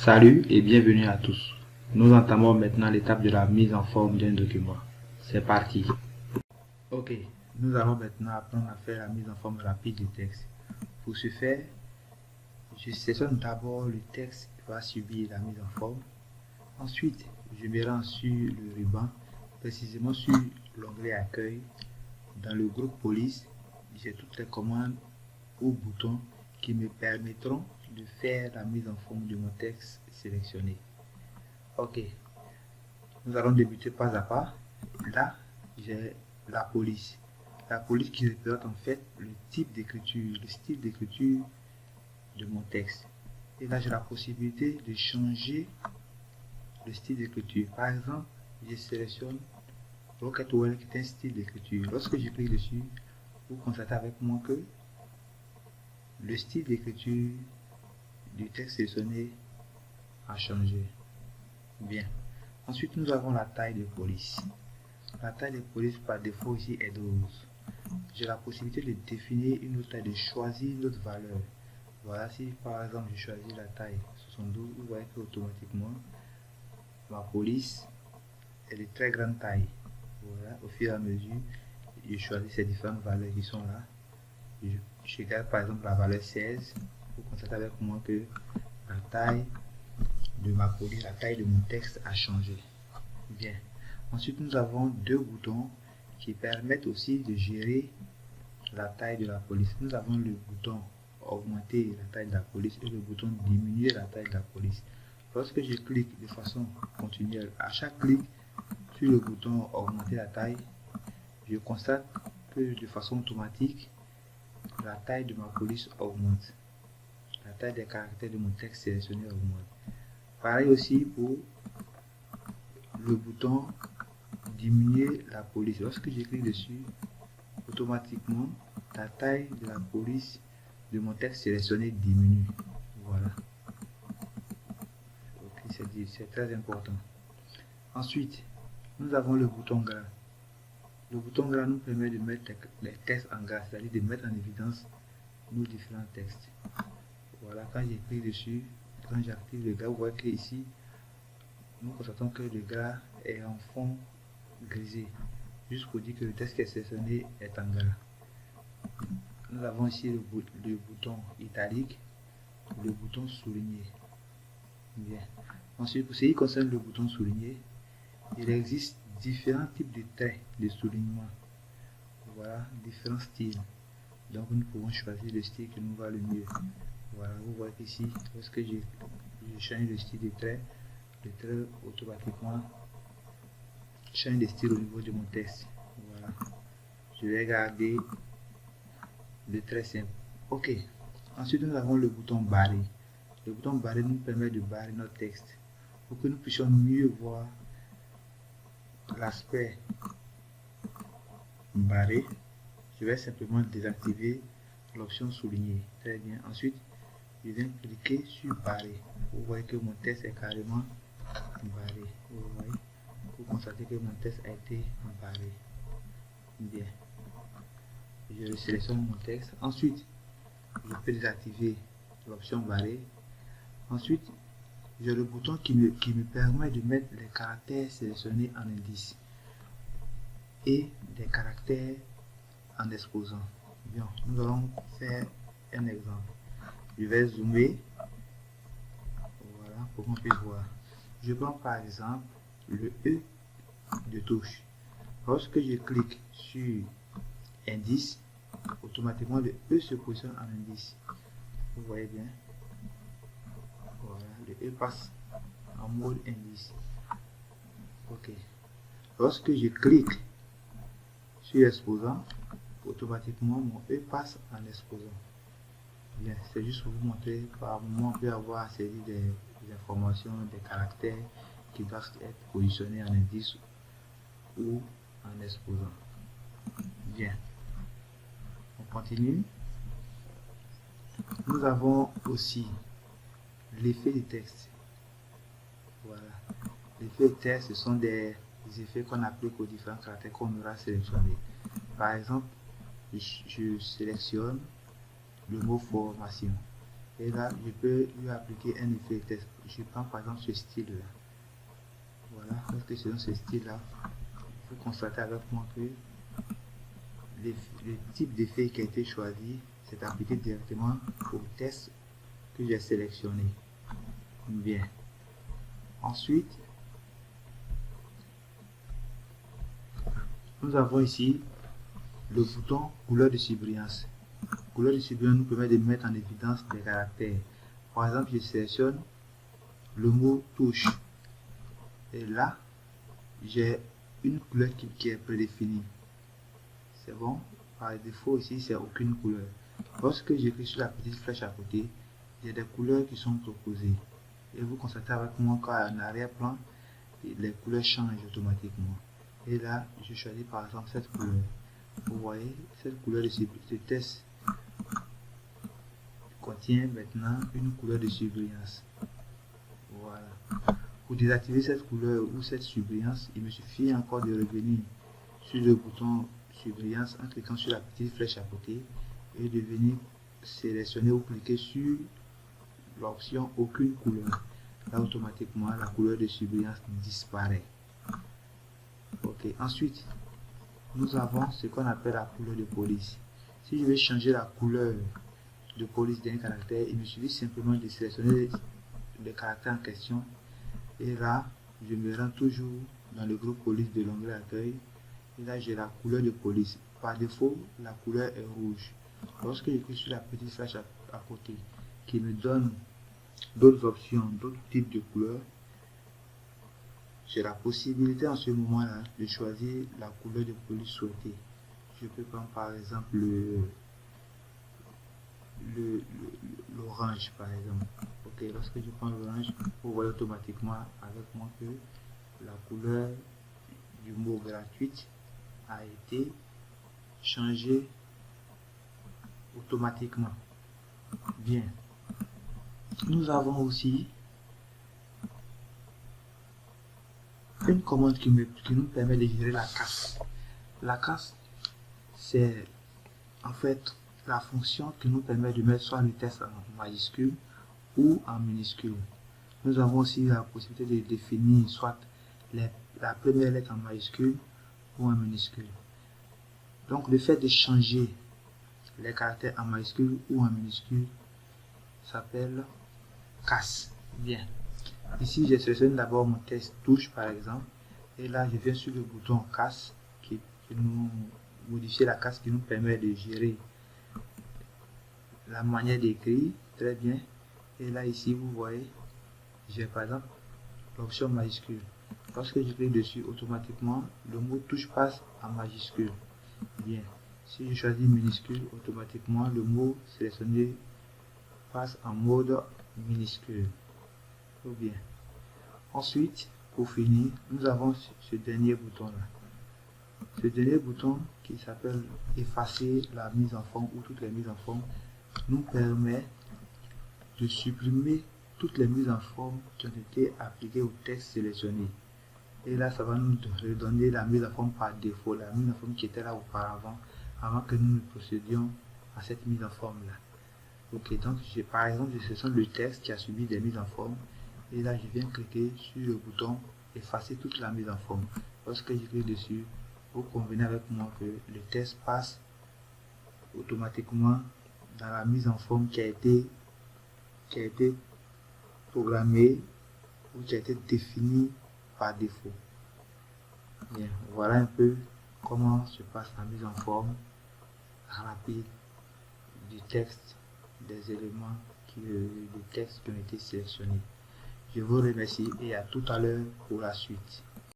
Salut et bienvenue à tous. Nous entamons maintenant l'étape de la mise en forme d'un document. C'est parti. Ok, nous allons maintenant apprendre à faire la mise en forme rapide du texte. Pour ce faire, je sélectionne d'abord le texte qui va subir la mise en forme. Ensuite, je me rends sur le ruban, précisément sur l'onglet Accueil. Dans le groupe Police, j'ai toutes les commandes ou boutons qui me permettront de faire la mise en forme de mon texte sélectionné. Ok, nous allons débuter pas à pas. Là, j'ai la police. La police qui représente en fait le type d'écriture, le style d'écriture de mon texte. Et là, j'ai la possibilité de changer le style d'écriture. Par exemple, je sélectionne Rocketwell qui est un style d'écriture. Lorsque je clique dessus, vous constatez avec moi que le style d'écriture du texte sélectionné a changé. Bien. Ensuite, nous avons la taille de police. La taille de police par défaut ici est 12. J'ai la possibilité de définir une autre taille, de choisir une autre valeur. Voilà, si par exemple je choisis la taille 72, vous voyez que automatiquement ma police est de très grande taille. Voilà, au fur et à mesure, je choisis ces différentes valeurs qui sont là. Je garde par exemple la valeur 16. Vous constatez avec moi que la taille de ma police, la taille de mon texte a changé. Bien. Ensuite, nous avons deux boutons qui permettent aussi de gérer la taille de la police. Nous avons le bouton augmenter la taille de la police et le bouton diminuer la taille de la police. Lorsque je clique de façon continuelle, à chaque clic sur le bouton augmenter la taille, je constate que de façon automatique, la taille de ma police augmente. La taille des caractères de mon texte sélectionné augmente. Pareil aussi pour le bouton diminuer la police. Lorsque je clique dessus, automatiquement, la taille de la police de mon texte sélectionné diminue. Voilà. Okay, c'est très important. Ensuite, nous avons le bouton gras. Le bouton gras nous permet de mettre les textes en gras, c'est-à-dire de mettre en évidence nos différents textes. Voilà, quand j'ai cliqué dessus, quand j'active le gras, vous voyez que ici, nous constatons que le gras est en fond grisé, juste pour dire que le texte qui est sélectionné est en gras. Nous avons ici le bouton italique, le bouton souligné. Bien. Ensuite, pour ce qui concerne le bouton souligné, il existe différents types de traits de soulignement. Voilà, différents styles. Donc, nous pouvons choisir le style qui nous va le mieux. Voilà, vous voyez ici, lorsque je change le style de trait, le trait automatiquement change de style au niveau de mon texte. Voilà. Je vais garder le trait simple. Ok. Ensuite, nous avons le bouton barré. Le bouton barré nous permet de barrer notre texte pour que nous puissions mieux voir l'aspect barré. Je vais simplement désactiver l'option souligner. Très bien. Ensuite, je viens cliquer sur barré. Vous voyez que mon texte est carrément barré. Vous voyez, vous constatez que mon texte a été barré. Bien. Je sélectionne mon texte. Ensuite, je peux désactiver l'option barré. Ensuite, j'ai le bouton qui me permet de mettre les caractères sélectionnés en indice et des caractères en exposant. Bien, nous allons faire un exemple. Je vais zoomer, voilà, pour qu'on puisse voir. Je prends par exemple le E de touche. Lorsque je clique sur indice, automatiquement le E se positionne en indice. Vous voyez bien. Voilà, le E passe en mode indice. Ok. Lorsque je clique sur exposant, automatiquement mon E passe en exposant. Bien, c'est juste pour vous montrer, par moment on peut avoir saisi des informations, des caractères qui doivent être positionnés en indice ou en exposant. Bien, on continue. Nous avons aussi l'effet de texte. Voilà, l'effet de texte, ce sont des effets qu'on applique aux différents caractères qu'on aura sélectionnés. Par exemple, je sélectionne le mot formation et là je peux lui appliquer un effet de texte. je prends par exemple ce style là. Voilà, lorsque c'est dans ce style là, vous constatez avec moi que le type d'effet qui a été choisi, c'est appliqué directement au texte que j'ai sélectionné. Bien. Ensuite, nous avons ici le bouton couleur de surbrillance. Couleur de surbrillance nous permet de mettre en évidence des caractères. Par exemple, je sélectionne le mot touche. Et là, j'ai une couleur qui est prédéfinie. C'est bon. Par défaut, ici, c'est aucune couleur. Lorsque j'écris sur la petite flèche à côté, il y a des couleurs qui sont proposées. Et vous constatez avec moi qu'en arrière-plan, les couleurs changent automatiquement. Et là, je choisis par exemple cette couleur. Vous voyez, cette couleur de ce test contient maintenant une couleur de surbrillance. Voilà. Pour désactiver cette couleur ou cette surbrillance, il me suffit encore de revenir sur le bouton surbrillance en cliquant sur la petite flèche à côté et de venir sélectionner ou cliquer sur l'option aucune couleur. Là, automatiquement, la couleur de surbrillance disparaît. Ok, ensuite, nous avons ce qu'on appelle la couleur de police. Si je veux changer la couleur de police d'un caractère, il me suffit simplement de sélectionner le caractère en question. Et là, je me rends toujours dans le groupe police de l'onglet accueil. Et là, j'ai la couleur de police. Par défaut, la couleur est rouge. Lorsque je clique sur la petite flèche à côté, qui me donne d'autres options, d'autres types de couleurs, j'ai la possibilité en ce moment-là de choisir la couleur de police souhaitée. Je peux prendre par exemple l'orange par exemple. Ok, lorsque je prends l'orange, vous voyez automatiquement avec moi que la couleur du mot gratuite a été changée automatiquement. Bien. Nous avons aussi une commande qui nous permet de gérer la casse. La casse, c'est en fait la fonction qui nous permet de mettre soit le texte en majuscule ou en minuscule. Nous avons aussi la possibilité de définir soit la première lettre en majuscule ou en minuscule. Donc le fait de changer les caractères en majuscule ou en minuscule s'appelle casse. Bien. Ici, je sélectionne d'abord mon texte touche par exemple. Et là, je viens sur le bouton casse qui nous modifie la casse qui nous permet de gérer la manière d'écrire. Très bien. Et là, ici, vous voyez, j'ai par exemple l'option majuscule. Lorsque je clique dessus, automatiquement, le mot touche passe en majuscule. Bien. Si je choisis minuscule, automatiquement, le mot sélectionné passe en mode minuscule. Tout bien. Ensuite, pour finir, nous avons ce dernier bouton là. Ce dernier bouton qui s'appelle effacer la mise en forme ou toutes les mises en forme nous permet de supprimer toutes les mises en forme qui ont été appliquées au texte sélectionné. Et là, ça va nous redonner la mise en forme par défaut, la mise en forme qui était là auparavant, avant que nous ne procédions à cette mise en forme là. Ok, donc par exemple, je sélectionne le texte qui a subi des mises en forme. Et là, je viens cliquer sur le bouton effacer toute la mise en forme. Lorsque je clique dessus, vous convenez avec moi que le texte passe automatiquement dans la mise en forme qui a été programmée ou qui a été définie par défaut. Bien, voilà un peu comment se passe la mise en forme rapide du texte, des éléments des textes qui ont été sélectionnés. Je vous remercie et à tout à l'heure pour la suite.